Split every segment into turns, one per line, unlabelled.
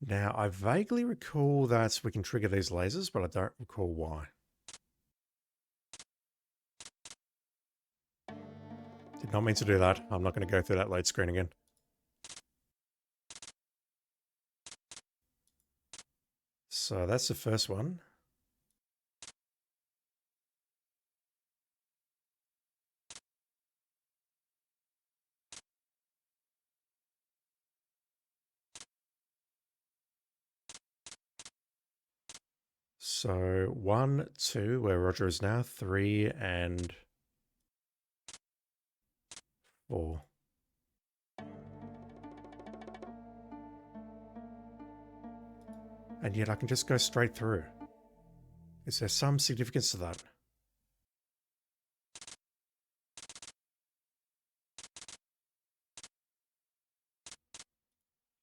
Now, I vaguely recall that we can trigger these lasers, but I don't recall why. Did not mean to do that. I'm not going to go through that load screen again. So that's the first one. So 1, 2, where Roger is now, 3 and 4. And yet I can just go straight through. Is there some significance to that?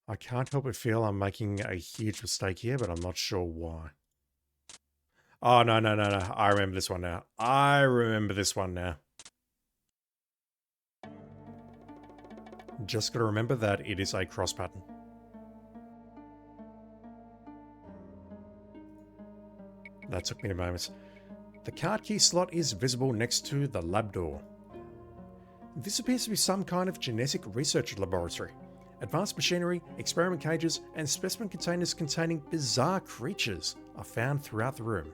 I can't help but feel I'm making a huge mistake here, but I'm not sure why. Oh, no. I remember this one now. Just got to remember that it is a cross pattern. That took me a moment. The card key slot is visible next to the lab door. This appears to be some kind of genetic research laboratory. Advanced machinery, experiment cages, and specimen containers containing bizarre creatures are found throughout the room.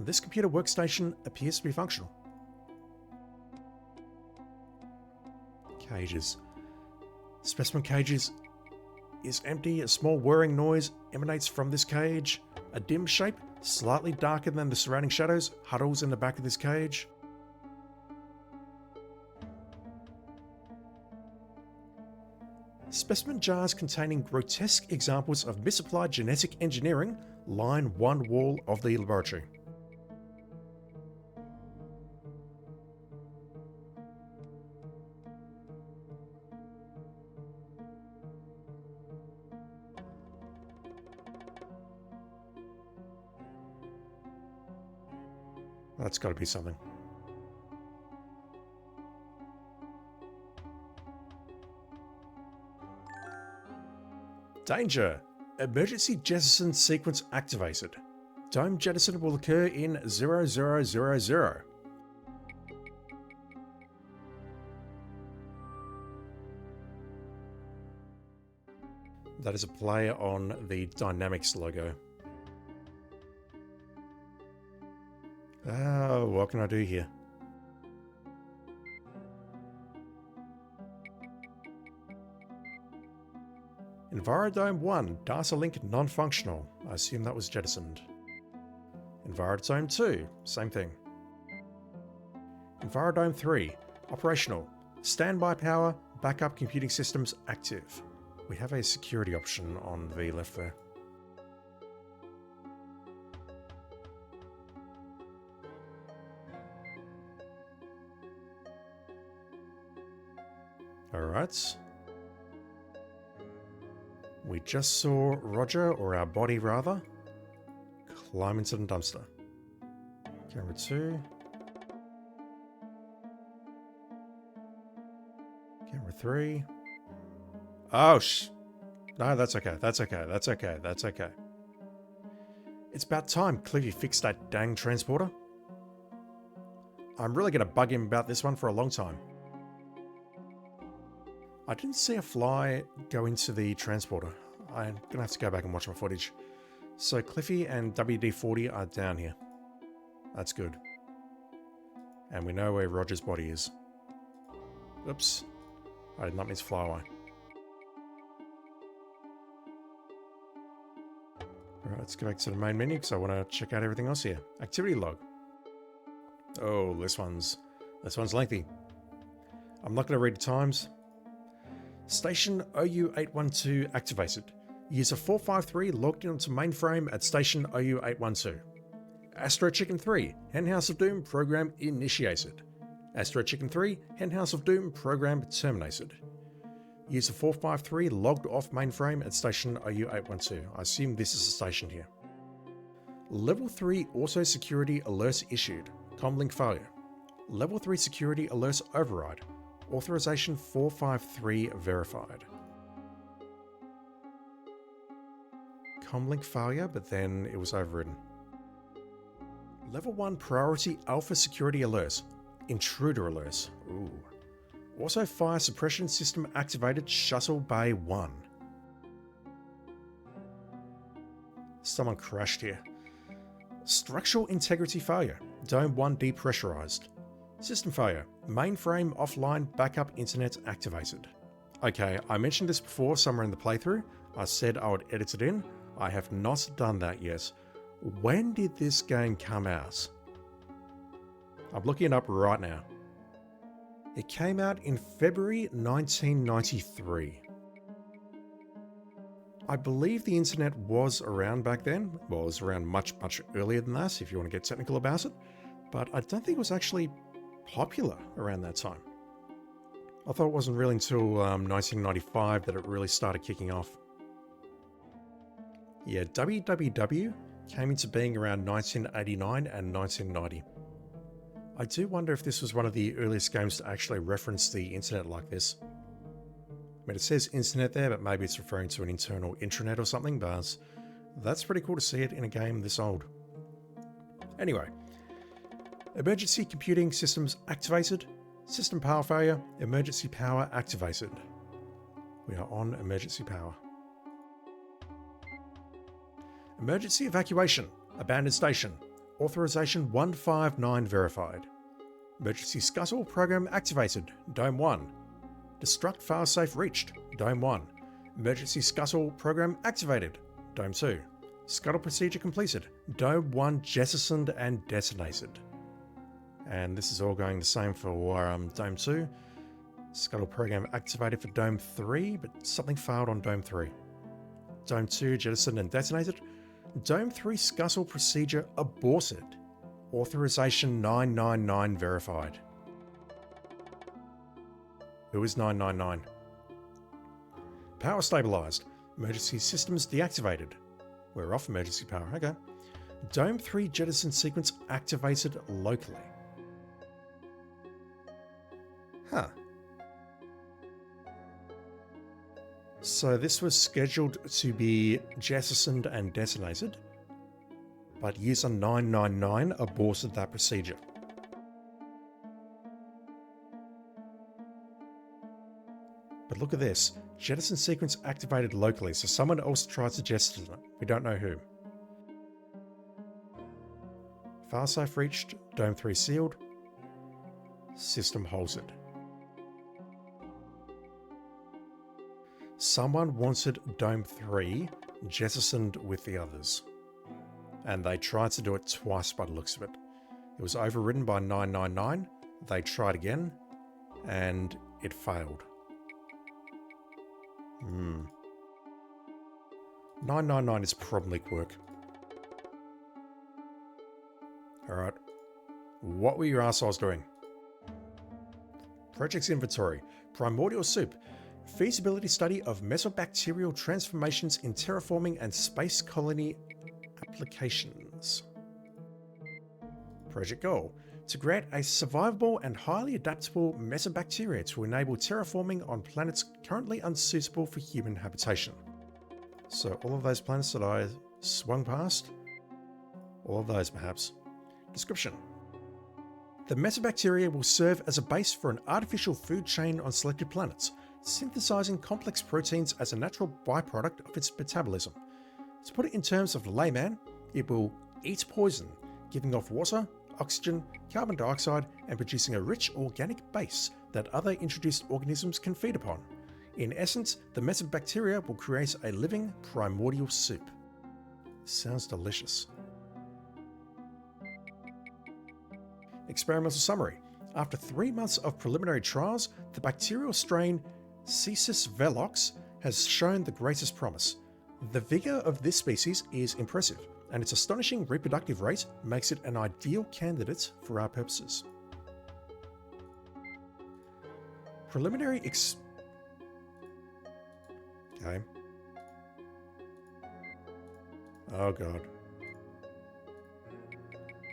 This computer workstation appears to be functional. Cages. Specimen cages is empty. A small whirring noise emanates from this cage. A dim shape, slightly darker than the surrounding shadows, huddles in the back of this cage. Specimen jars containing grotesque examples of misapplied genetic engineering line one wall of the laboratory. That's got to be something. Danger! Emergency jettison sequence activated. Dome jettison will occur in 0000. That is a play on the Dynamics logo. Oh, what can I do here? Envirodome 1, data link non-functional. I assume that was jettisoned. Envirodome 2, same thing. Envirodome 3, operational. Standby power, backup computing systems active. We have a security option on V left there. Alright. We just saw Roger, or our body rather, climb into the dumpster. Camera 2. Camera 3. Oh, no, that's okay. That's okay. It's about time Cliffy fixed that dang transporter. I'm really going to bug him about this one for a long time. I didn't see a fly go into the transporter. I'm going to have to go back and watch my footage. So Cliffy and WD-40 are down here. That's good. And we know where Roger's body is. Oops. I did not mean to fly away. Alright, let's go back to the main menu because I want to check out everything else here. Activity log. Oh, this one's lengthy. I'm not going to read the times. Station OU812 activated. User 453 logged into mainframe at station OU812. Astro Chicken 3, Henhouse of Doom program initiated. Astro Chicken 3, Henhouse of Doom program terminated. User 453 logged off mainframe at station OU812. I assume this is the station here. Level 3 auto security alert issued. Comlink failure. Level 3 security alert override. Authorization 453 verified. Comlink failure, but then it was overridden. Level 1 priority alpha security alerts. Intruder alerts. Ooh. Also fire suppression system activated shuttle bay 1. Someone crashed here. Structural integrity failure. Dome 1 depressurized. System failure. Mainframe offline backup internet activated. Okay, I mentioned this before somewhere in the playthrough. I said I would edit it in. I have not done that yet. When did this game come out? I'm looking it up right now. It came out in February 1993. I believe the internet was around back then. Well, it was around much earlier than that, if you want to get technical about it. But I don't think it was actually popular around that time. I thought it wasn't really until 1995 that it really started kicking off. Yeah, www came into being around 1989 and 1990. I do wonder if this was one of the earliest games to actually reference the internet like this. I mean, it says internet there, but maybe it's referring to an internal intranet or something, but that's pretty cool to see it in a game this old. Anyway, emergency computing systems activated, system power failure, emergency power activated. We are on emergency power. Emergency evacuation, abandoned station, authorization 159 verified. Emergency scuttle program activated, Dome 1. Destruct failsafe reached, Dome 1. Emergency scuttle program activated, Dome 2. Scuttle procedure completed, Dome 1 jettisoned and detonated. And this is all going the same for Dome 2. Scuttle program activated for Dome 3, but something failed on Dome 3. Dome 2 jettisoned and detonated. Dome 3 scuttle procedure aborted. Authorization 999 verified. Who is 999? Power stabilized. Emergency systems deactivated. We're off emergency power, okay. Dome 3 jettison sequence activated locally. Huh. So this was scheduled to be jettisoned and detonated, but user 999 aborted that procedure. But look at this, jettison sequence activated locally, so someone else tried to jettison it. We don't know who. Failsafe reached, Dome 3 sealed, system halted. Someone wanted Dome 3 jettisoned with the others, and they tried to do it twice by the looks of it. It was overridden by 999, they tried again, and it failed. 999 is probably quirk. Alright, what were your assholes doing? Project's inventory, primordial soup, feasibility study of mesobacterial transformations in terraforming and space colony applications. Project goal, to create a survivable and highly adaptable mesobacteria to enable terraforming on planets currently unsuitable for human habitation. So all of those planets that I swung past, all of those perhaps. Description. The mesobacteria will serve as a base for an artificial food chain on selected planets, synthesizing complex proteins as a natural byproduct of its metabolism. To put it in terms of the layman, it will eat poison, giving off water, oxygen, carbon dioxide, and producing a rich organic base that other introduced organisms can feed upon. In essence, the mesobacteria will create a living primordial soup. Sounds delicious. Experimental summary. After 3 months of preliminary trials, the bacterial strain Cesis velox has shown the greatest promise. The vigor of this species is impressive, and its astonishing reproductive rate makes it an ideal candidate for our purposes. Preliminary Okay. Oh god.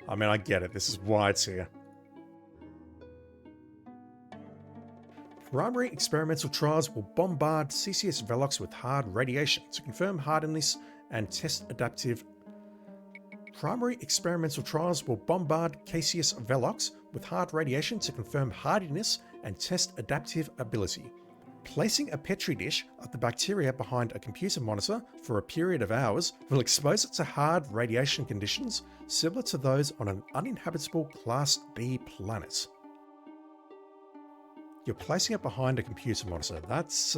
I mean, I get it. This is why it's here. Primary experimental trials will bombard CCS Velox with hard radiation to confirm hardiness and test adaptive. Primary experimental trials will bombard KCS Velox with hard radiation to confirm hardiness and test adaptive ability. Placing a petri dish of the bacteria behind a computer monitor for a period of hours will expose it to hard radiation conditions similar to those on an uninhabitable Class B planet. You're placing it behind a computer monitor. That's,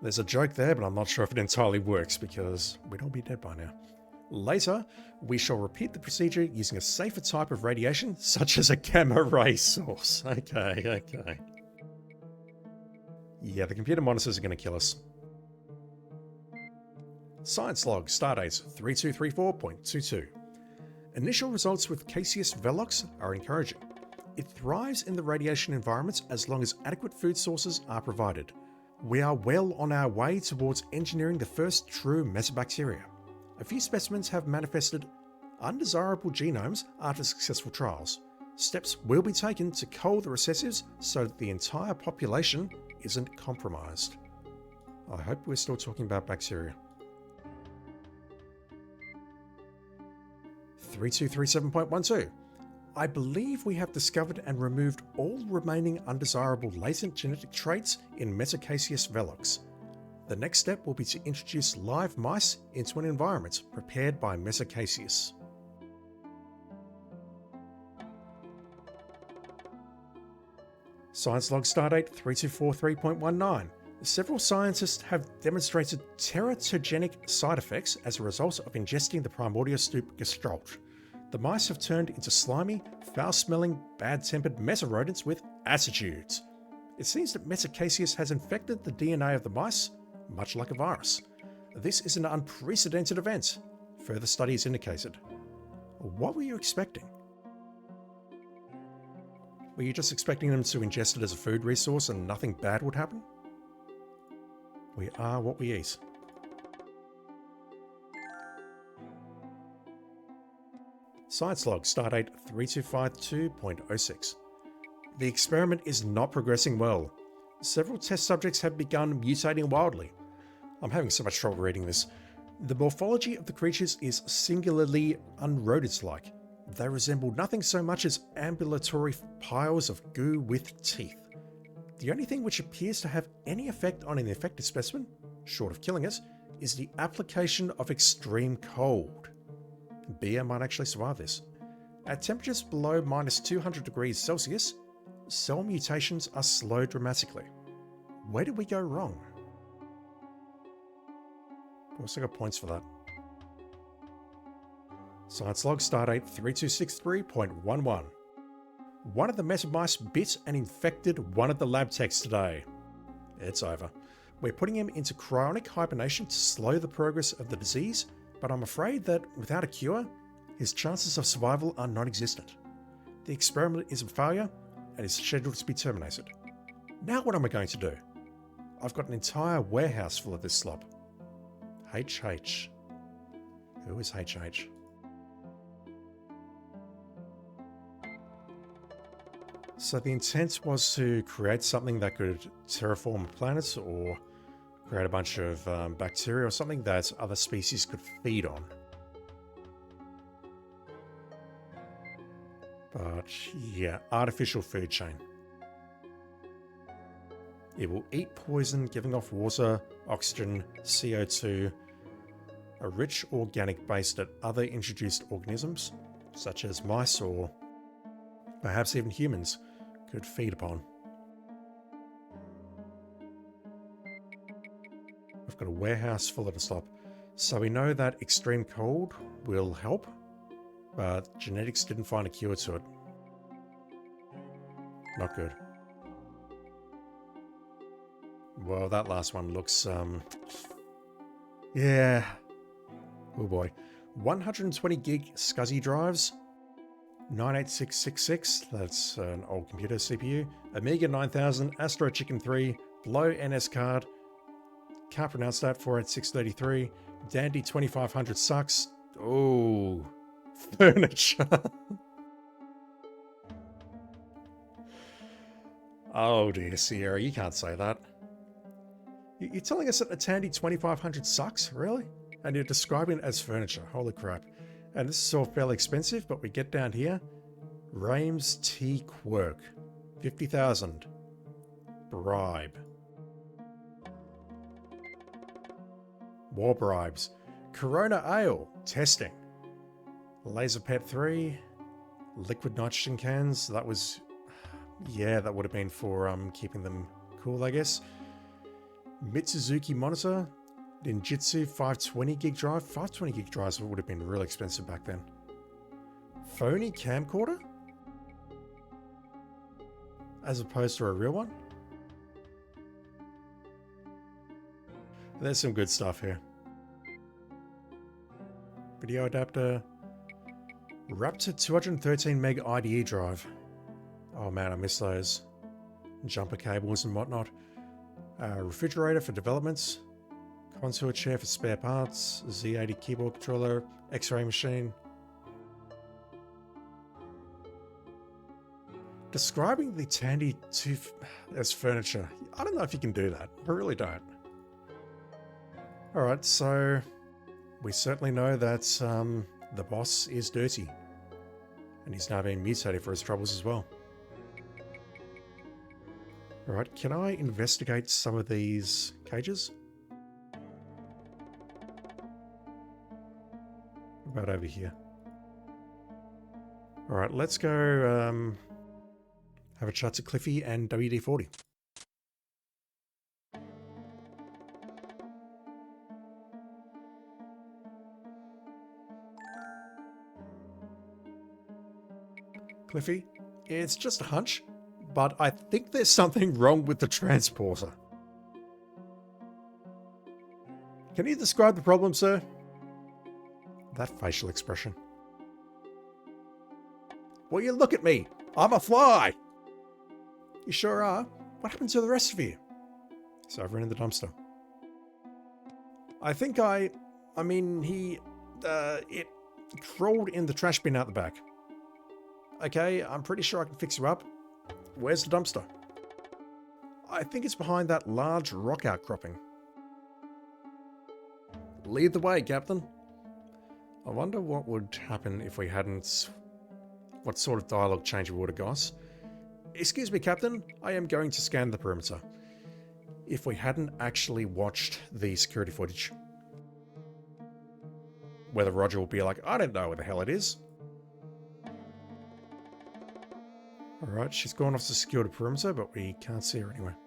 there's a joke there, but I'm not sure if it entirely works because we'd all be dead by now. Later, we shall repeat the procedure using a safer type of radiation, such as a gamma ray source. Okay. Yeah, the computer monitors are going to kill us. Science log, stardate 3234.22. Initial results with KCS Velox are encouraging. It thrives in the radiation environment as long as adequate food sources are provided. We are well on our way towards engineering the first true mesobacteria. A few specimens have manifested undesirable genomes after successful trials. Steps will be taken to cull the recessives so that the entire population isn't compromised. I hope we're still talking about bacteria. 3237.12. I believe we have discovered and removed all remaining undesirable latent genetic traits in Metacaseus velox. The next step will be to introduce live mice into an environment prepared by Metacaseus. Science log stardate 3243.19. Several scientists have demonstrated teratogenic side effects as a result of ingesting the primordial stoop gestalt. The mice have turned into slimy, foul-smelling, bad-tempered meta-rodents with attitudes. It seems that Metacaseus has infected the DNA of the mice, much like a virus. This is an unprecedented event, further studies indicated. What were you expecting? Were you just expecting them to ingest it as a food resource and nothing bad would happen? We are what we eat. Science log, stardate 3252.06. The experiment is not progressing well. Several test subjects have begun mutating wildly. I'm having so much trouble reading this. The morphology of the creatures is singularly unrodent-like. They resemble nothing so much as ambulatory piles of goo with teeth. The only thing which appears to have any effect on an infected specimen, short of killing it, is the application of extreme cold. Beer might actually survive this. At temperatures below -200 degrees Celsius, cell mutations are slowed dramatically. Where did we go wrong? We also got points for that. Science log, stardate 3263.11. One of the metamice bit and infected one of the lab techs today. It's over. We're putting him into cryonic hibernation to slow the progress of the disease, but I'm afraid that without a cure, his chances of survival are non-existent. The experiment is a failure and is scheduled to be terminated. Now what am I going to do? I've got an entire warehouse full of this slop. HH. Who is HH? So the intent was to create something that could terraform a planet or create a bunch of bacteria or something that other species could feed on. But yeah, artificial food chain. It will eat poison, giving off water, oxygen, CO2, a rich organic base that other introduced organisms, such as mice or perhaps even humans, could feed upon. We've got a warehouse full of the slop. So we know that extreme cold will help, but Genetix didn't find a cure to it. Not good. Well, that last one looks, yeah. Oh boy. 120 gig SCSI drives. 98666, that's an old computer CPU. Amiga 9000, Astro Chicken 3, Blow NS card. Can't pronounce that, 48633. Dandy 2500 sucks. Oh, furniture. Oh dear, Sierra, you can't say that. You're telling us that a Tandy 2500 sucks? Really? And you're describing it as furniture. Holy crap. And this is all fairly expensive, but we get down here. Rames T. Quirk. 50,000. Bribe. War bribes. Corona Ale. Testing. Laser Pet 3. Liquid nitrogen cans. That was... yeah, that would have been for keeping them cool, I guess. Mitsuzuki monitor. Ninjitsu 520 gig drive. 520 gig drives would have been really expensive back then. Phony camcorder? As opposed to a real one? There's some good stuff here. Video adapter. Raptor 213 meg IDE drive. Oh man, I miss those. Jumper cables and whatnot. Refrigerator for developments. Contour chair for spare parts. Z80 keyboard controller. X-ray machine. Describing the Tandy 2 as furniture. I don't know if you can do that. I really don't. Alright, so we certainly know that the boss is dirty. And he's now being mutated for his troubles as well. Alright, can I investigate some of these cages? What about over here? Alright, let's go have a chat to Cliffy and WD-40. Cliffy, it's just a hunch, but I think there's something wrong with the transporter. Can you describe the problem, sir? That facial expression. Will you look at me? I'm a fly! You sure are. What happened to the rest of you? It's over in the dumpster. I think it crawled in the trash bin out the back. Okay, I'm pretty sure I can fix you up. Where's the dumpster? I think it's behind that large rock outcropping. Lead the way, Captain. I wonder what would happen if we hadn't... what sort of dialogue change we would have got. Excuse me, Captain. I am going to scan the perimeter. If we hadn't actually watched the security footage. Whether Roger will be like, I don't know where the hell it is. Alright, she's gone off to secure the perimeter, but we can't see her anywhere.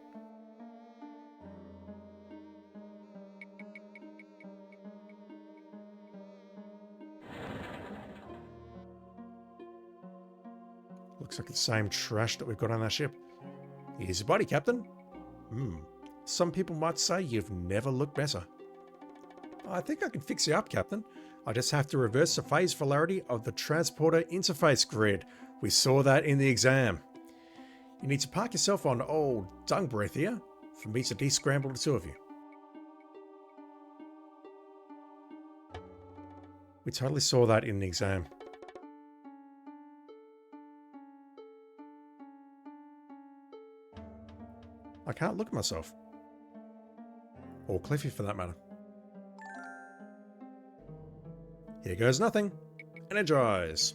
Looks like the same trash that we've got on our ship. Here's your body, Captain. Some people might say you've never looked better. I think I can fix you up, Captain. I just have to reverse the phase polarity of the transporter interface grid. We saw that in the exam. You need to park yourself on old dung breath here for me to descramble the two of you. We totally saw that in the exam. I can't look at myself. Or Cliffy for that matter. Here goes nothing. Energize.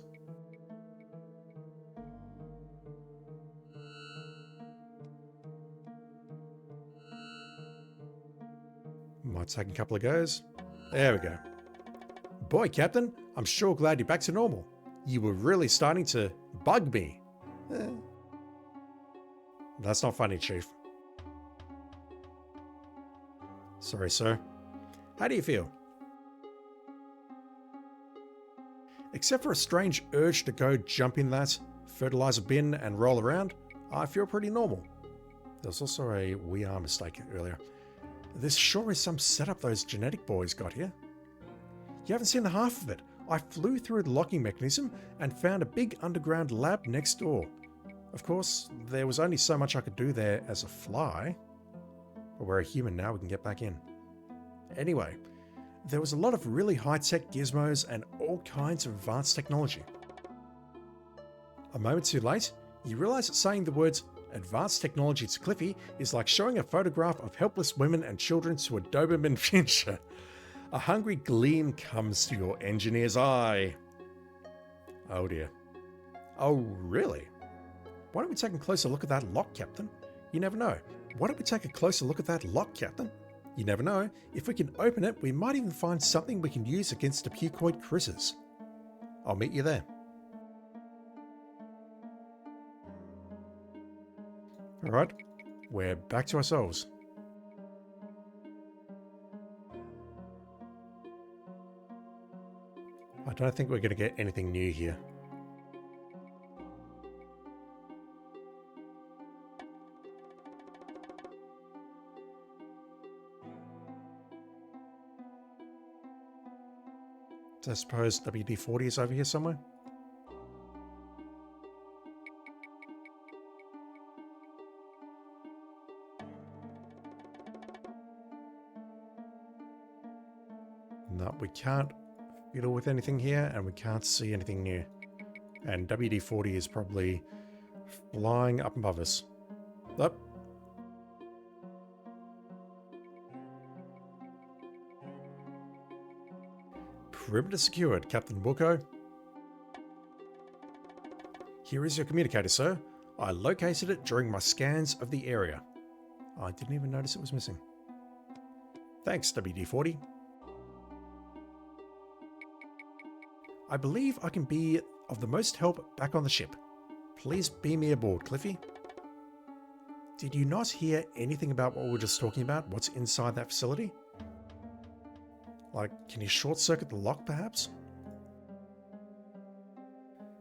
Might take a couple of goes. There we go. Boy, Captain, I'm sure glad you're back to normal. You were really starting to bug me. That's not funny, Chief. Sorry, sir. How do you feel? Except for a strange urge to go jump in that fertilizer bin and roll around, I feel pretty normal. There was also a "we are" mistake earlier. This sure is some setup those genetic boys got here. You haven't seen the half of it. I flew through the locking mechanism and found a big underground lab next door. Of course, there was only so much I could do there as a fly. But we're a human now, we can get back in. Anyway, there was a lot of really high-tech gizmos and all kinds of advanced technology. A moment too late, you realise that saying the words Advanced technology to Cliffy is like showing a photograph of helpless women and children to a Doberman Pinscher. A hungry gleam comes to your engineer's eye. Oh dear. Oh, really? Why don't we take a closer look at that lock, Captain? You never know. Why don't we take a closer look at that lock, Captain? You never know. If we can open it, we might even find something we can use against the pucoid critters. I'll meet you there. Alright, we're back to ourselves. I don't think we're going to get anything new here. So I suppose WD-40 is over here somewhere? No, we can't fiddle with anything here, and we can't see anything new. And WD-40 is probably flying up above us. Up. Perimeter secured, Captain Wilco. Here is your communicator, sir. I located it during my scans of the area. I didn't even notice it was missing. Thanks, WD-40. I believe I can be of the most help back on the ship. Please beam me aboard, Cliffy. Did you not hear anything about what we were just talking about? What's inside that facility? Like, can you short-circuit the lock, perhaps?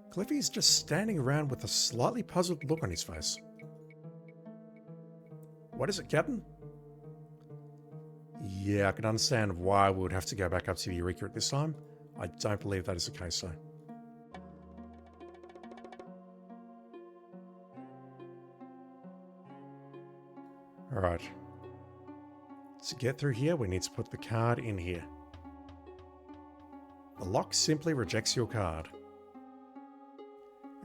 Cliffy's just standing around with a slightly puzzled look on his face. What is it, Captain? Yeah, I can understand why we would have to go back up to the Eureka at this time. I don't believe that is the case, though. Alright. To get through here, we need to put the card in here. The lock simply rejects your card.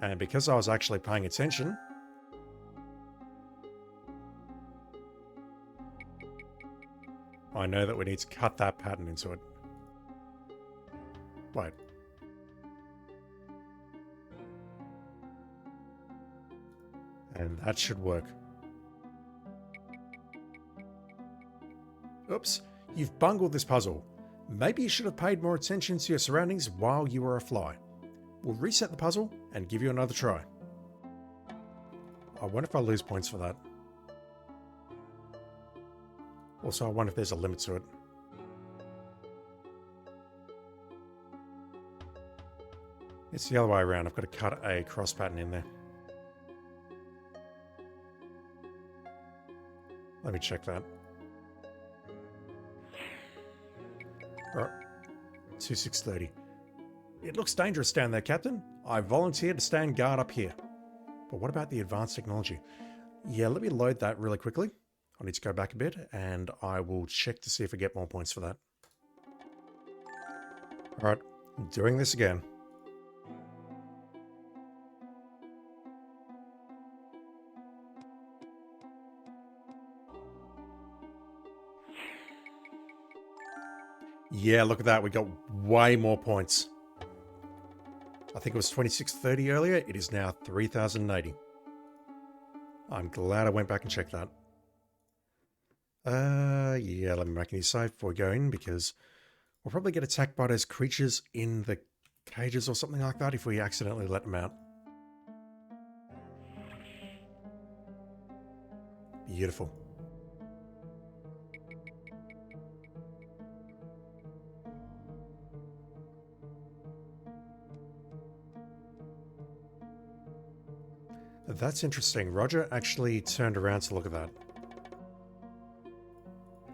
And because I was actually paying attention, I know that we need to cut that pattern into it. Wait. And that should work. Oops, you've bungled this puzzle. Maybe you should have paid more attention to your surroundings while you were a fly. We'll reset the puzzle and give you another try. I wonder if I lose points for that. Also, I wonder if there's a limit to it. It's the other way around. I've got to cut a cross pattern in there. Let me check that. Alright. 2630. It looks dangerous down there, Captain. I volunteered to stand guard up here. But what about the advanced technology? Yeah, let me load that really quickly. I need to go back a bit, and I will check to see if I get more points for that. Alright, doing this again. Yeah, look at that. We got way more points. I think it was 2630 earlier. It is now 3080. I'm glad I went back and checked that. Yeah, let me make a new save before we go in, because we'll probably get attacked by those creatures in the cages or something like that if we accidentally let them out. Beautiful. That's interesting. Roger actually turned around to look at that.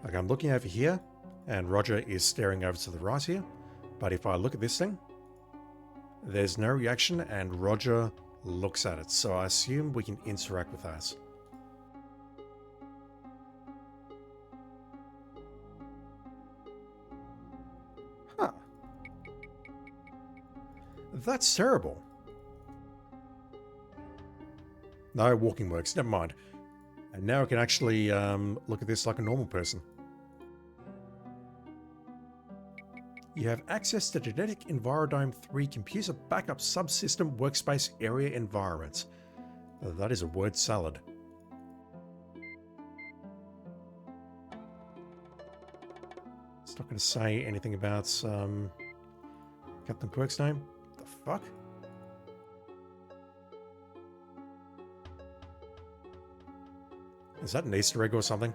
Like, I'm looking over here, and Roger is staring over to the right here. But if I look at this thing, there's no reaction, and Roger looks at it. So I assume we can interact with that. Huh. That's terrible. No, walking works. Never mind. And now I can actually look at this like a normal person. You have access to Genetic Envirodome 3 computer backup subsystem workspace area environment. That is a word salad. It's not going to say anything about Captain Quirk's name. The fuck? Is that an Easter egg or something?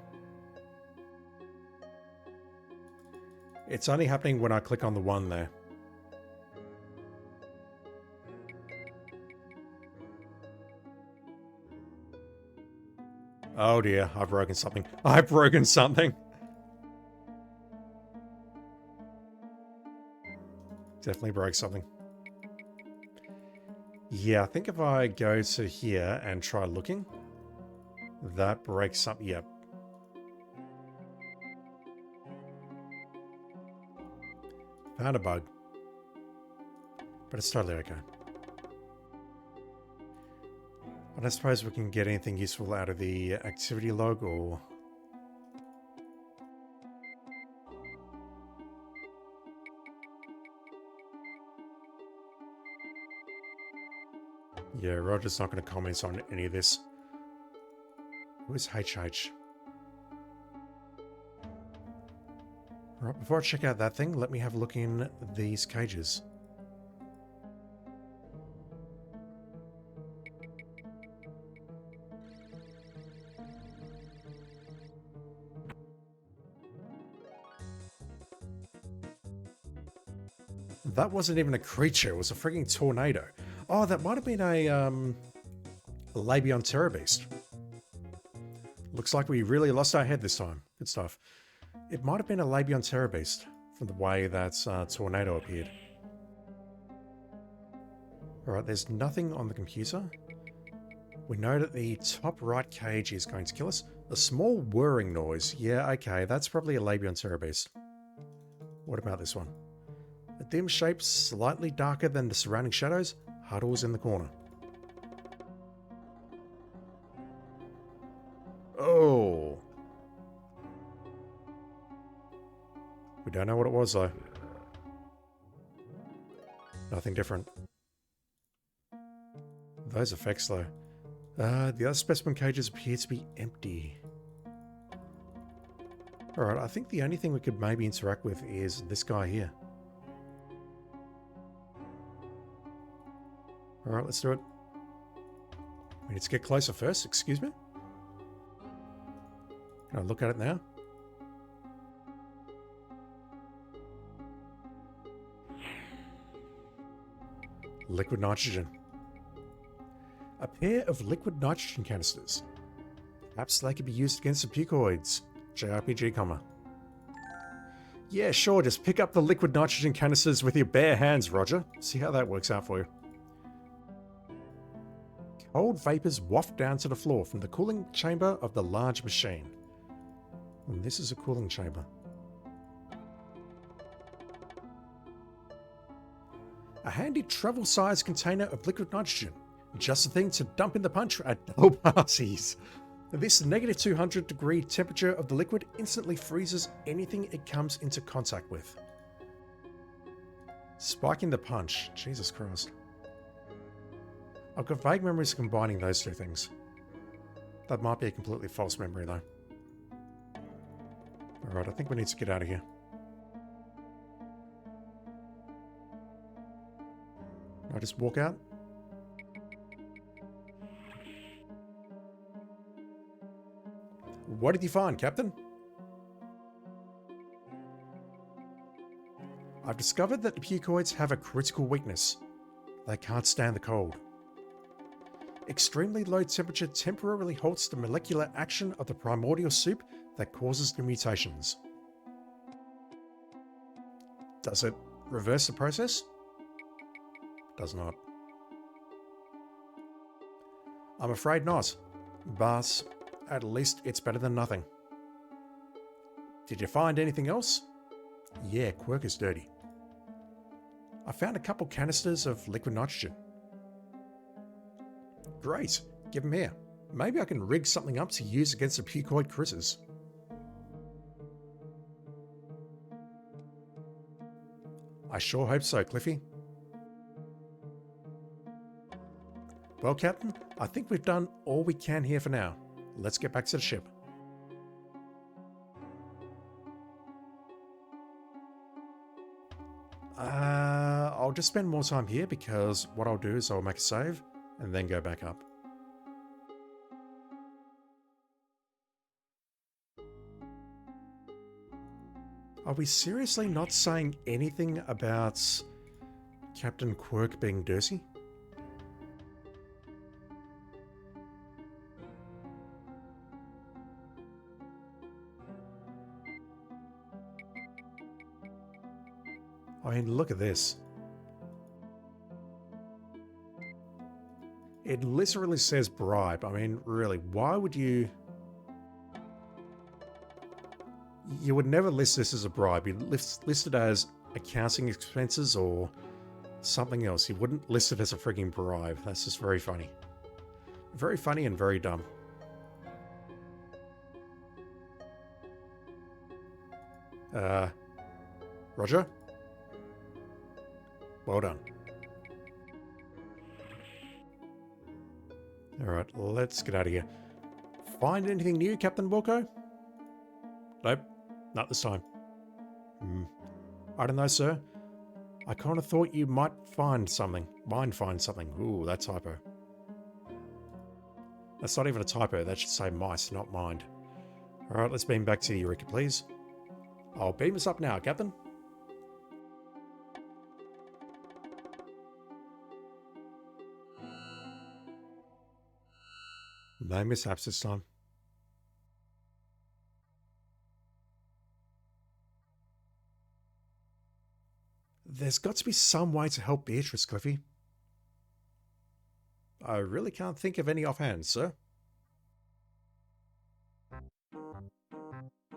It's only happening when I click on the one there. Oh dear, I've broken something. I've broken something! Definitely broke something. Yeah, I think if I go to here and try looking, that breaks something. Yep. Found a bug. But it's totally okay. I don't suppose we can get anything useful out of the activity log, or... Yeah, Roger's not going to comment on any of this. Who is HH? Right, before I check out that thing, let me have a look in these cages. That wasn't even a creature, it was a freaking tornado. Oh, that might have been a Labion Terror Beast. Looks like we really lost our head this time. Good stuff. It might have been a Labion Terror Beast from the way that tornado appeared. Alright, there's nothing on the computer. We know that the top right cage is going to kill us. A small whirring noise. Yeah, okay, that's probably a Labion Terror Beast. What about this one? A dim shape slightly darker than the surrounding shadows huddles in the corner. Oh. We don't know what it was though. Nothing different. Those effects though. The other specimen cages appear to be empty. Alright, I think the only thing we could maybe interact with is this guy here. Alright, let's do it. We need to get closer first, excuse me. Can I look at it now? Liquid nitrogen. A pair of liquid nitrogen canisters. Perhaps they could be used against the pucoids. JRPG comma. Yeah, sure, just pick up the liquid nitrogen canisters with your bare hands, Roger. See how that works out for you. Cold vapors waft down to the floor from the cooling chamber of the large machine. And this is a cooling chamber. A handy travel-sized container of liquid nitrogen. Just the thing to dump in the punch at dull parties. This negative 200 degree temperature of the liquid instantly freezes anything it comes into contact with. Spiking the punch. Jesus Christ. I've got vague memories of combining those two things. That might be a completely false memory though. Alright, I think we need to get out of here. Can I just walk out? What did you find, Captain? I've discovered that the pucoids have a critical weakness. They can't stand the cold. Extremely low temperature temporarily halts the molecular action of the primordial soup that causes the mutations. Does it reverse the process? Does not. I'm afraid not, but at least it's better than nothing. Did you find anything else? Yeah, Quirk is dirty. I found a couple canisters of liquid nitrogen. Great. Give him here. Maybe I can rig something up to use against the pucoid critters. I sure hope so, Cliffy. Well, Captain, I think we've done all we can here for now. Let's get back to the ship. I'll just spend more time here because what I'll do is I'll make a save and then go back up. Are we seriously not saying anything about Captain Quirk being dirty? I mean, look at this. It literally says bribe. I mean, really, why would you... You would never list this as a bribe. You'd list it as accounting expenses or something else. You wouldn't list it as a frigging bribe. That's just very funny. Very funny and very dumb. Roger? Well done. Alright, let's get out of here. Find anything new, Captain Wilco? Nope, not this time. I don't know, sir. I kind of thought you might find something. Find something. Ooh, that typo. That's not even a typo. That should say mice, not mind. Alright, let's beam back to the Eureka, please. I'll beam us up now, Captain. No mishaps this time. There's got to be some way to help Beatrice, Cliffy. I really can't think of any offhand, sir.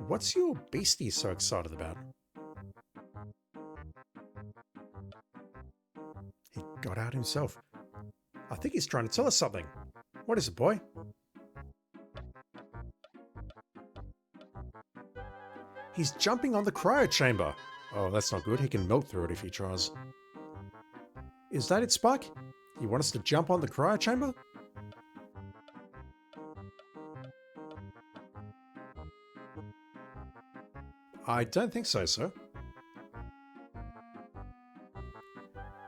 What's your beastie so excited about? He got out himself. I think he's trying to tell us something. What is it, boy? He's jumping on the cryo chamber. Oh, that's not good. He can melt through it if he tries. Is that it, Spike? You want us to jump on the cryo chamber? I don't think so, sir.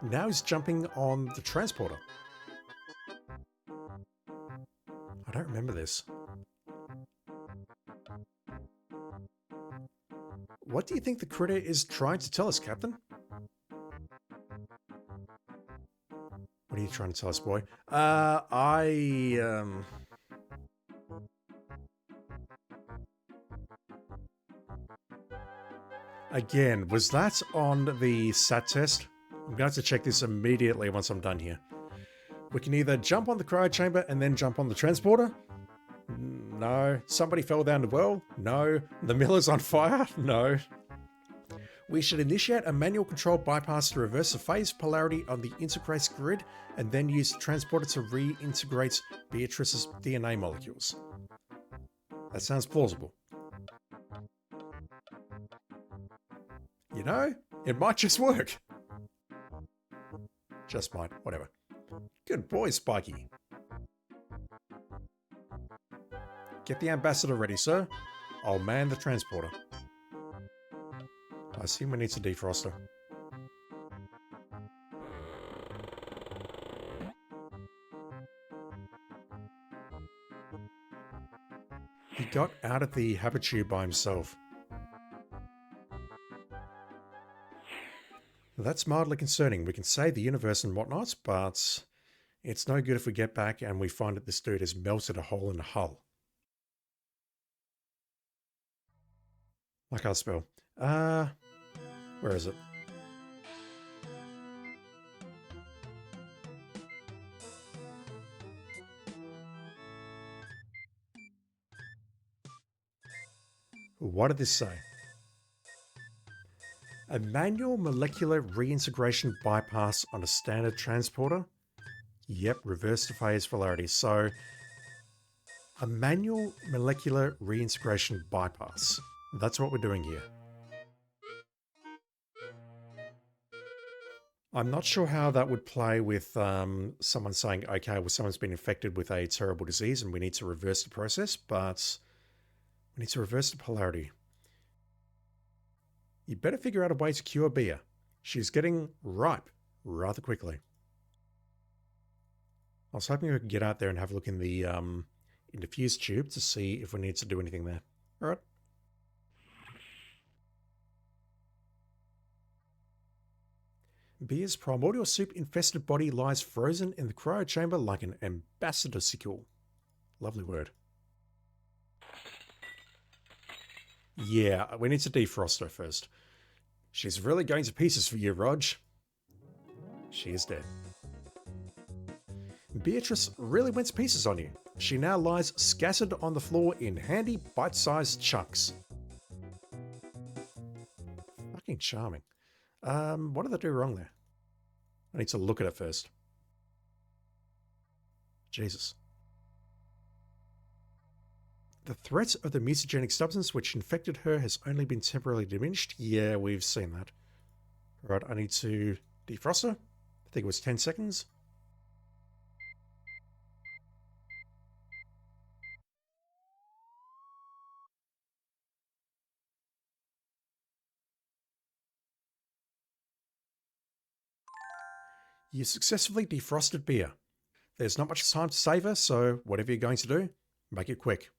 Now he's jumping on the transporter. I don't remember this. What do you think the critter is trying to tell us, Captain? What are you trying to tell us, boy? Again, was that on the SAT test? I'm going to have to check this immediately once I'm done here. We can either jump on the cryo chamber and then jump on the transporter. No. Somebody fell down the well? No. The miller's on fire? No. We should initiate a manual control bypass to reverse the phase polarity on the integrase grid and then use the transporter to reintegrate Beatrice's DNA molecules. That sounds plausible. You know, it might just work. Just might, whatever. Good boy, Spiky. Get the ambassador ready, sir. I'll man the transporter. I assume we need a defroster. He got out of the habitue by himself. That's mildly concerning. We can save the universe and whatnot, but it's no good if we get back and we find that this dude has melted a hole in the hull. I can't spell. Where is it? What did this say? A manual molecular reintegration bypass on a standard transporter? Yep, reverse the phase polarity. So A manual molecular reintegration bypass. That's what we're doing here. I'm not sure how that would play with someone saying, okay, well, someone's been infected with a terrible disease and we need to reverse the process, but we need to reverse the polarity. You better figure out a way to cure Bea. She's getting ripe rather quickly. I was hoping we could get out there and have a look in the fuse tube to see if we need to do anything there. All right. Bea's primordial soup-infested body lies frozen in the cryo chamber like an ambassadorsicle. Lovely word. Yeah, we need to defrost her first. She's really going to pieces for you, Rog. She is dead. Beatrice really went to pieces on you. She now lies scattered on the floor in handy, bite-sized chunks. Fucking charming. What did I do wrong there? I need to look at it first. Jesus. The threat of the mutagenic substance which infected her has only been temporarily diminished. Yeah, we've seen that. Right, I need to defrost her. I think it was 10 seconds. You successfully defrosted Bea. There's not much time to save her, so whatever you're going to do, make it quick.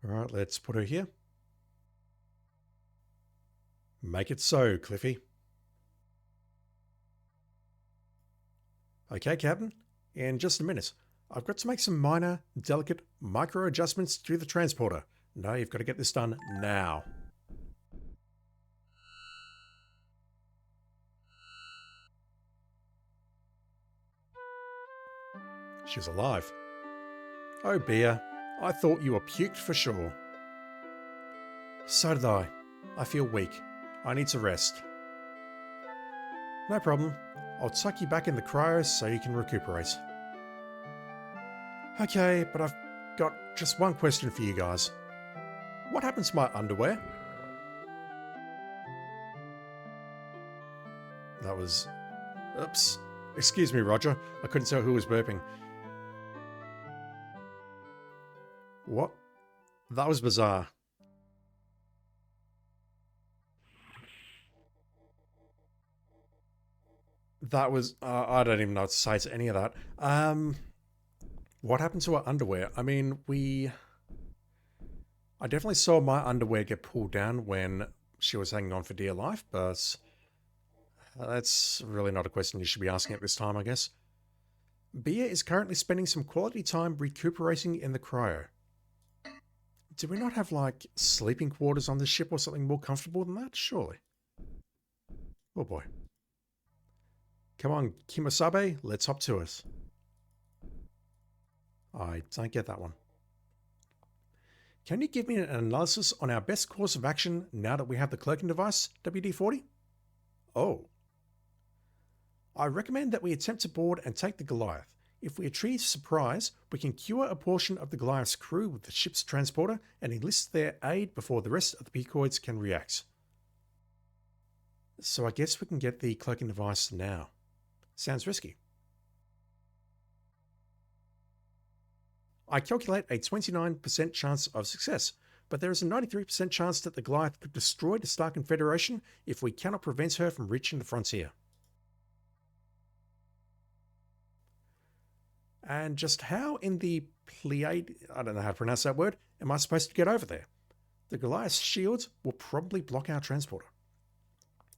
Alright, let's put her here. Make it so, Cliffy. Okay, Captain. In just a minute, I've got to make some minor, delicate micro adjustments to the transporter. No, you've got to get this done now. She's alive. Oh, Bea, I thought you were puked for sure. So did I. I feel weak. I need to rest. No problem. I'll tuck you back in the cryo so you can recuperate. Okay, but I've got just one question for you guys. What happened to my underwear? That was... Oops. Excuse me, Roger. I couldn't tell who was burping. What? That was bizarre. That was... I don't even know what to say to any of that. What happened to our underwear? I mean, I definitely saw my underwear get pulled down when she was hanging on for dear life, but that's really not a question you should be asking at this time, I guess. Bea is currently spending some quality time recuperating in the cryo. Do we not have, like, sleeping quarters on this ship or something more comfortable than that? Surely. Oh boy. Come on, Kimosabe, let's hop to it. I don't get that one. Can you give me an analysis on our best course of action now that we have the cloaking device, WD-40? Oh. I recommend that we attempt to board and take the Goliath. If we achieve surprise, we can cure a portion of the Goliath's crew with the ship's transporter and enlist their aid before the rest of the Pecoids can react. So I guess we can get the cloaking device now. Sounds risky. I calculate a 29% chance of success, but there is a 93% chance that the Goliath could destroy the Star Confederation if we cannot prevent her from reaching the frontier. And just how in the Pleiad, I don't know how to pronounce that word, am I supposed to get over there? The Goliath's shields will probably block our transporter.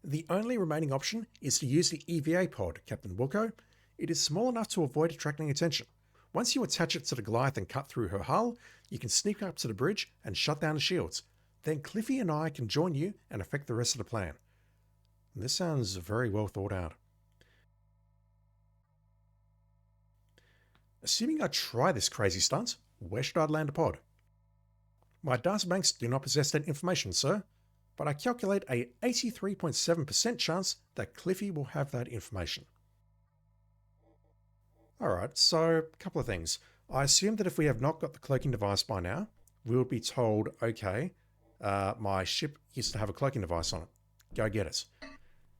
The only remaining option is to use the EVA pod, Captain Wilco. It is small enough to avoid attracting attention. Once you attach it to the Goliath and cut through her hull, you can sneak up to the bridge and shut down the shields. Then Cliffy and I can join you and affect the rest of the plan. This sounds very well thought out. Assuming I try this crazy stunt, where should I land a pod? My databanks do not possess that information, sir, but I calculate a 83.7% chance that Cliffy will have that information. Alright, so a couple of things. I assume that if we have not got the cloaking device by now, we'll be told, okay, my ship used to have a cloaking device on it. Go get it.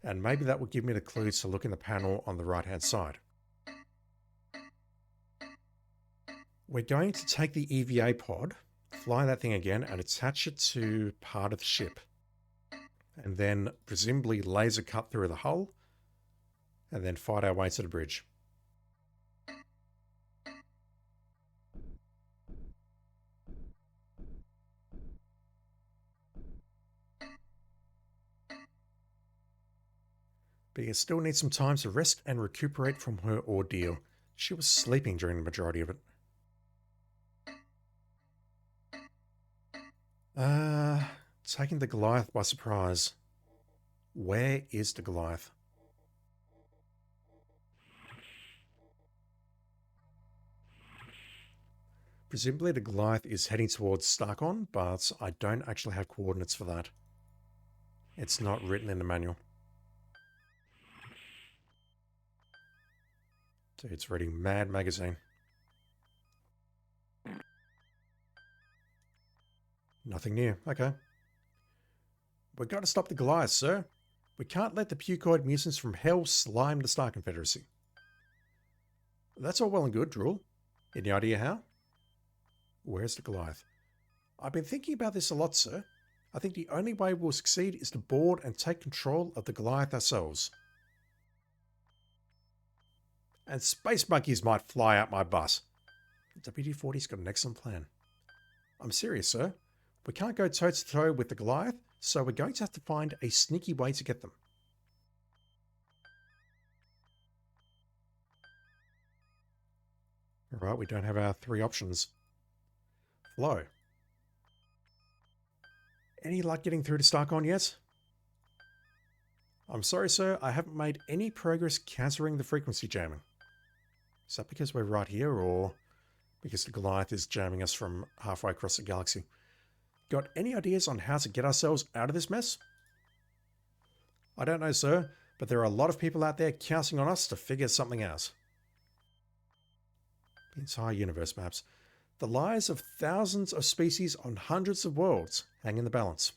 And maybe that will give me the clues to look in the panel on the right-hand side. We're going to take the EVA pod, fly that thing again, and attach it to part of the ship. And then presumably laser cut through the hull, and then fight our way to the bridge. Bea still needs some time to rest and recuperate from her ordeal. She was sleeping during the majority of it. Taking the Goliath by surprise. Where is the Goliath? Presumably the Goliath is heading towards Starkon, but I don't actually have coordinates for that. It's not written in the manual. Dude, it's reading Mad Magazine. Nothing new. Okay. We've got to stop the Goliath, sir. We can't let the Pucoid mutants from hell slime the Star Confederacy. That's all well and good, Drool. Any idea how? Where's the Goliath? I've been thinking about this a lot, sir. I think the only way we'll succeed is to board and take control of the Goliath ourselves. And space monkeys might fly out my butt. WD-40's got an excellent plan. I'm serious, sir. We can't go toe-to-toe with the Goliath, so we're going to have to find a sneaky way to get them. Alright, we don't have our three options. Flow. Any luck getting through to Starkon yet? I'm sorry, sir, I haven't made any progress countering the frequency jamming. Is that because we're right here, or because the Goliath is jamming us from halfway across the galaxy? Got any ideas on how to get ourselves out of this mess? I don't know, sir, but there are a lot of people out there counting on us to figure something out. The entire universe maps. The lives of thousands of species on hundreds of worlds hang in the balance.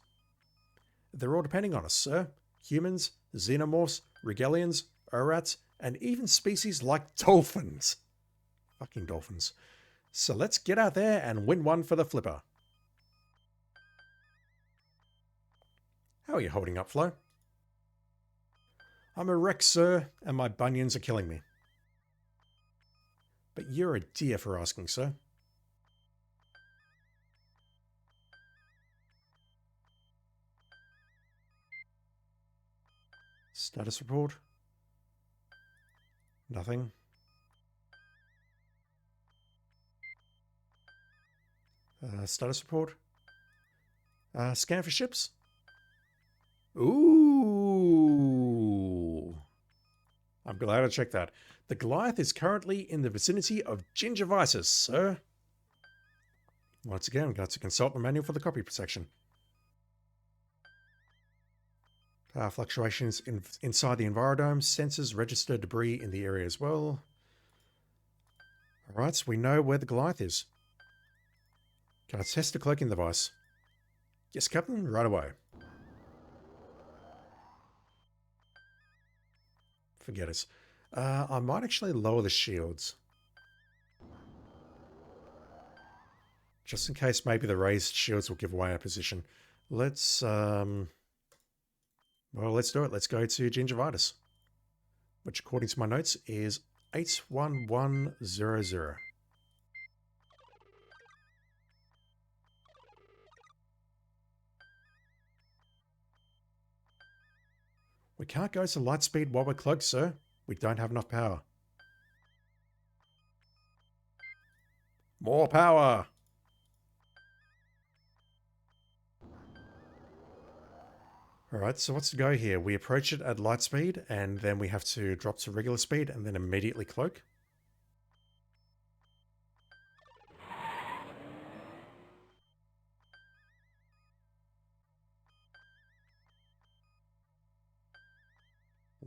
They're all depending on us, sir. Humans, xenomorphs, regalians, orats, and even species like dolphins. Fucking dolphins. So let's get out there and win one for the flipper. How are you holding up, Flo? I'm a wreck, sir, and my bunions are killing me. But you're a dear for asking, sir. Status report. Nothing. Status report. Scan for ships. Ooh. I'm glad I checked that. The Goliath is currently in the vicinity of Gingivitis, sir. Once again, got to consult the manual for the copy protection. Power fluctuations inside the Envirodome. Sensors register debris in the area as well. Alright, so we know where the Goliath is. Can I test the cloaking device? Yes, Captain, right away. Forget it. I might actually lower the shields. Just in case maybe the raised shields will give away our position. Let's, well, let's do it. Let's go to Gingivitis, which according to my notes is 81100. We can't go to light speed while we're cloaked, sir. We don't have enough power. More power! Alright, so what's to go here? We approach it at light speed, and then we have to drop to regular speed, and then immediately cloak.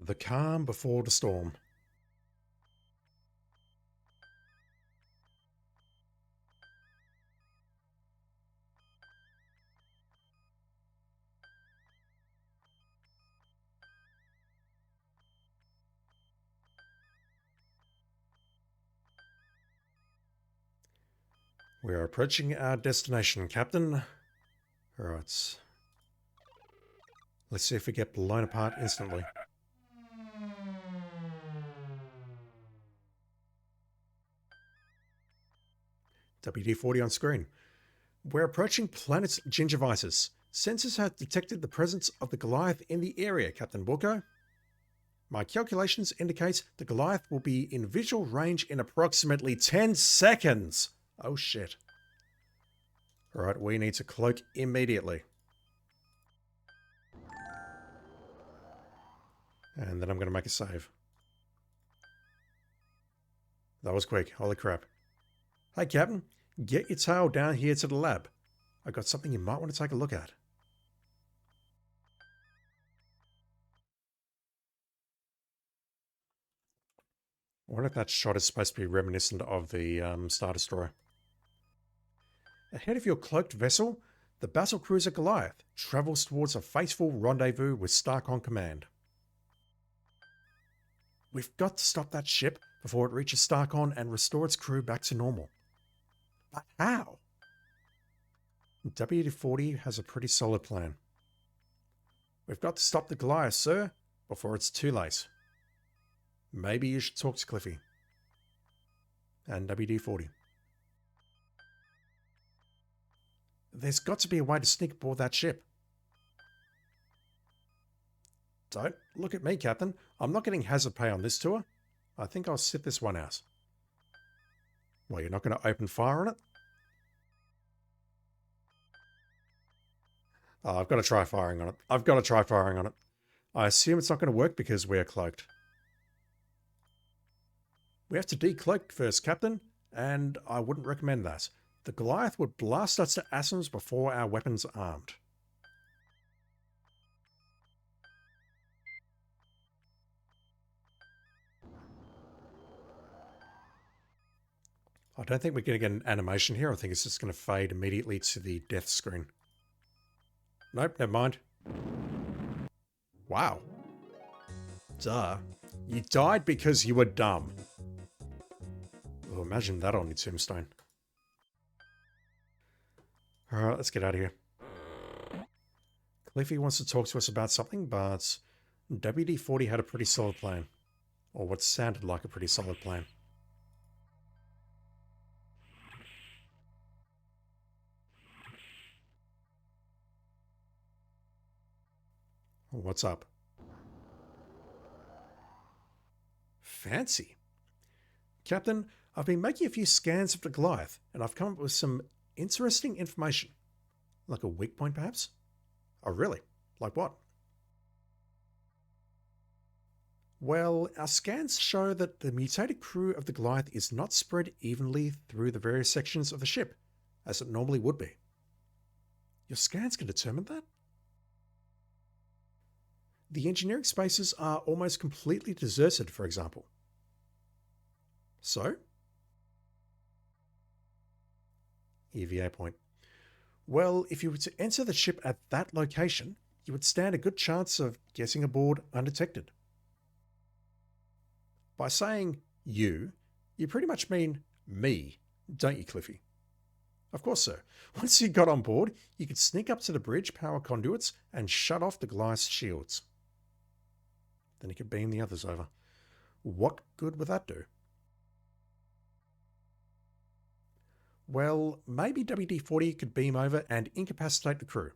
The calm before the storm. We are approaching our destination, Captain. Alright. Let's see if we get blown apart instantly. WD-40 on screen. We're approaching planet Gingivitis. Sensors have detected the presence of the Goliath in the area, Captain Burko. My calculations indicate the Goliath will be in visual range in approximately 10 seconds. Oh shit. Alright, we need to cloak immediately. And then I'm going to make a save. That was quick. Holy crap. Hey, Captain. Get your tail down here to the lab. I got something you might want to take a look at. I wonder if that shot is supposed to be reminiscent of the Star Destroyer. Ahead of your cloaked vessel, the battle cruiser Goliath travels towards a fateful rendezvous with Stark on command. We've got to stop that ship before it reaches Starkon and restore its crew back to normal. But how? WD-40 has a pretty solid plan. We've got to stop the Goliath, sir, before it's too late. Maybe you should talk to Cliffy. And WD-40. There's got to be a way to sneak aboard that ship. Don't look at me, Captain. I'm not getting hazard pay on this tour. I think I'll sit this one out. Well, you're not going to open fire on it? Oh, I've got to try firing on it. I've got to try firing on it. I assume it's not going to work because we are cloaked. We have to decloak first, Captain, and I wouldn't recommend that. The Goliath would blast us to atoms before our weapons are armed. I don't think we're going to get an animation here. I think it's just going to fade immediately to the death screen. Nope, never mind. Wow. Duh. You died because you were dumb. Oh, imagine that on your tombstone. Alright, let's get out of here. Cliffy wants to talk to us about something, but WD-40 had a pretty solid plan. Or what sounded like a pretty solid plan. What's up? Fancy. Captain, I've been making a few scans of the Goliath, and I've come up with some interesting information. Like a weak point, perhaps? Oh, really? Like what? Well, our scans show that the mutated crew of the Goliath is not spread evenly through the various sections of the ship, as it normally would be. Your scans can determine that? The engineering spaces are almost completely deserted, for example. So? EVA point. Well, if you were to enter the ship at that location, you would stand a good chance of getting aboard undetected. By saying you pretty much mean me, don't you, Cliffy? Of course, sir. Once you got on board, you could sneak up to the bridge power conduits and shut off the Goliath's shields. Then you could beam the others over. What good would that do? Well, maybe WD-40 could beam over and incapacitate the crew.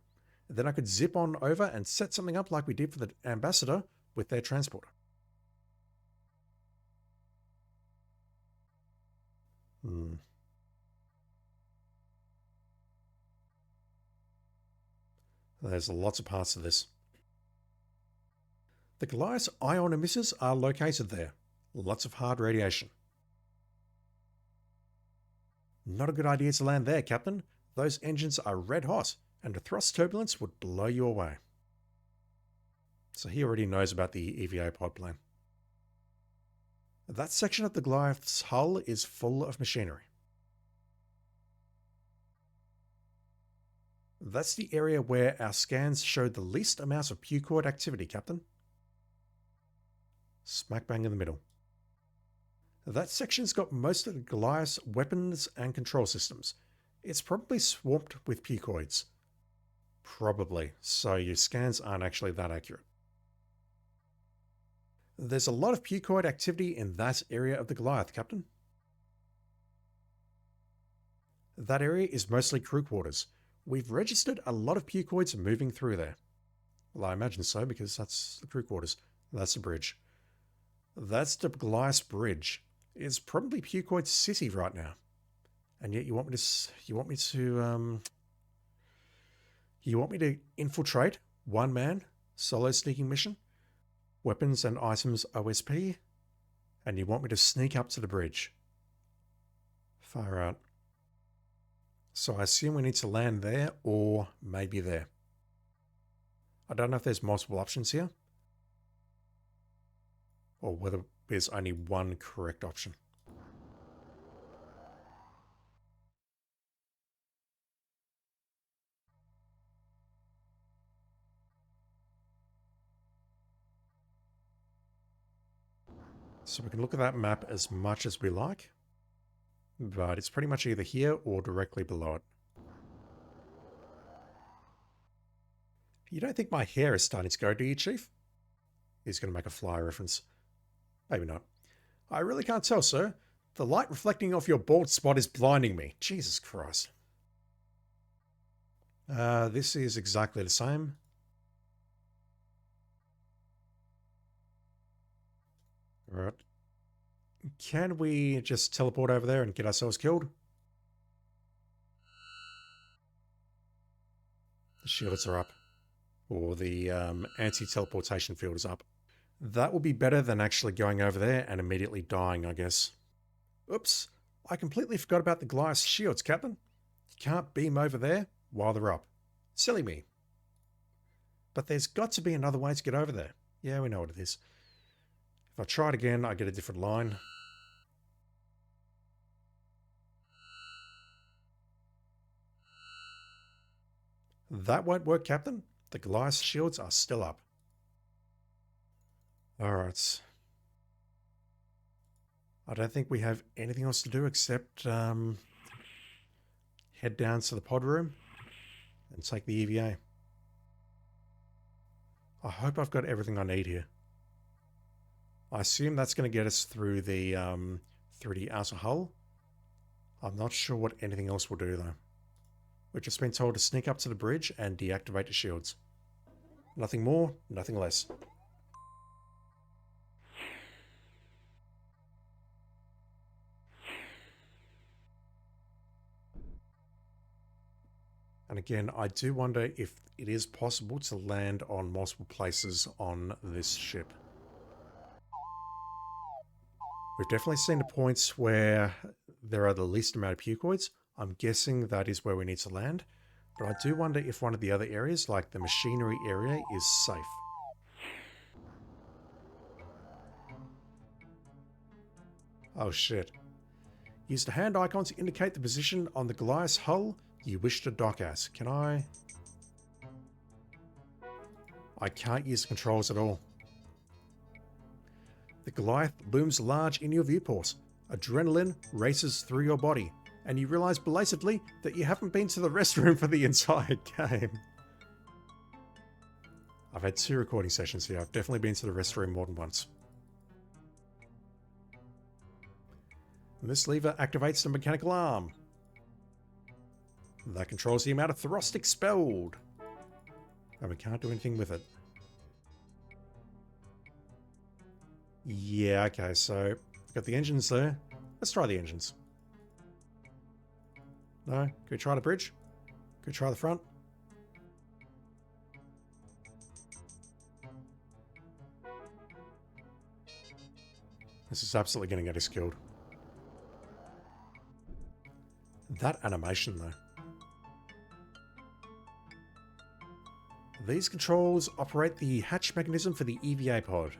Then I could zip on over and set something up like we did for the ambassador with their transporter. There's lots of parts to this. The Goliath's ion emitters are located there. Lots of hard radiation. Not a good idea to land there, Captain. Those engines are red hot, and a thrust turbulence would blow you away. So he already knows about the EVA pod plan. That section of the Goliath's hull is full of machinery. That's the area where our scans showed the least amounts of Pucoid activity, Captain. Smack bang in the middle. That section's got most of the Goliath's weapons and control systems. It's probably swamped with Pucoids. Probably, so your scans aren't actually that accurate. There's a lot of Pucoid activity in that area of the Goliath, Captain. That area is mostly crew quarters. We've registered a lot of Pucoids moving through there. Well, I imagine so, because that's the crew quarters. That's the bridge. That's the Goliath bridge. It's probably Pucoid City right now. And yet you want me to infiltrate one man, solo sneaking mission, weapons and items OSP, and you want me to sneak up to the bridge. Far out. So I assume we need to land there or maybe there. I don't know if there's multiple options here or whether there's only one correct option. So we can look at that map as much as we like, but it's pretty much either here or directly below it. You don't think my hair is starting to go, do you, Chief? He's going to make a fly reference. Maybe not. I really can't tell, sir. The light reflecting off your bald spot is blinding me. Jesus Christ. This is exactly the same. Alright. Can we just teleport over there and get ourselves killed? The shields are up. Or the anti-teleportation field is up. That will be better than actually going over there and immediately dying, I guess. Oops. I completely forgot about the Goliath shields, Captain. You can't beam over there while they're up. Silly me. But there's got to be another way to get over there. Yeah, we know what it is. If I try it again, I get a different line. That won't work, Captain. The Goliath shields are still up. Alright. I don't think we have anything else to do except head down to the pod room and take the EVA. I hope I've got everything I need here. I assume that's going to get us through the 3D outer hull. I'm not sure what anything else will do though. We've just been told to sneak up to the bridge and deactivate the shields. Nothing more, nothing less. And again, I do wonder if it is possible to land on multiple places on this ship. We've definitely seen the points where there are the least amount of Pucoids. I'm guessing that is where we need to land. But I do wonder if one of the other areas, like the machinery area, is safe. Oh shit. Use the hand icon to indicate the position on the Goliath's hull you wish to dock at. Can I? I can't use the controls at all. The Goliath looms large in your viewport. Adrenaline races through your body, and you realize belatedly that you haven't been to the restroom for the entire game. I've had 2 recording sessions here. I've definitely been to the restroom more than once. And this lever activates the mechanical arm. That controls the amount of thrust expelled. And we can't do anything with it. Yeah, okay, so we've got the engines there. Let's try the engines. No? Can we try the bridge? Can we try the front? This is absolutely going to get us killed. That animation, though. These controls operate the hatch mechanism for the EVA pod.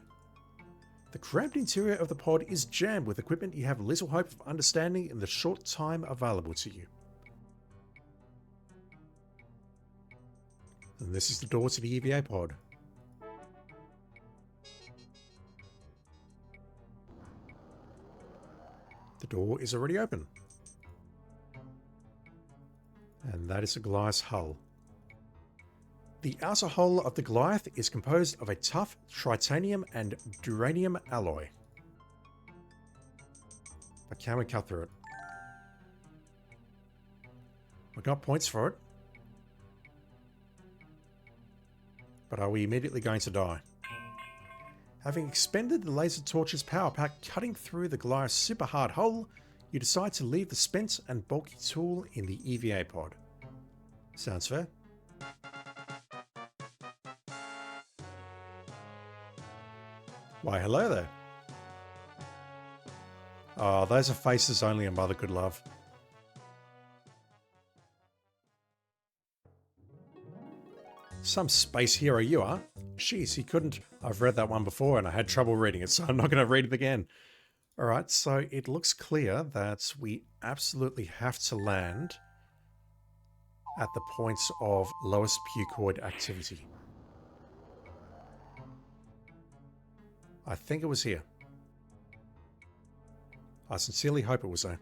The cramped interior of the pod is jammed with equipment you have little hope of understanding in the short time available to you. And this is the door to the EVA pod. The door is already open. And that is a Goliath's hull. The outer hull of the Goliath is composed of a tough tritanium and duranium alloy. But can we cut through it? We got points for it. But are we immediately going to die? Having expended the laser torch's power pack cutting through the Goliath's super hard hull, you decide to leave the spent and bulky tool in the EVA pod. Sounds fair. Why, hello there. Oh, those are faces only a mother could love. Some space hero you are. Jeez, you couldn't. I've read that one before and I had trouble reading it, so I'm not going to read it again. Alright, so it looks clear that we absolutely have to land at the points of lowest pucoid activity. I think it was here. I sincerely hope it was there.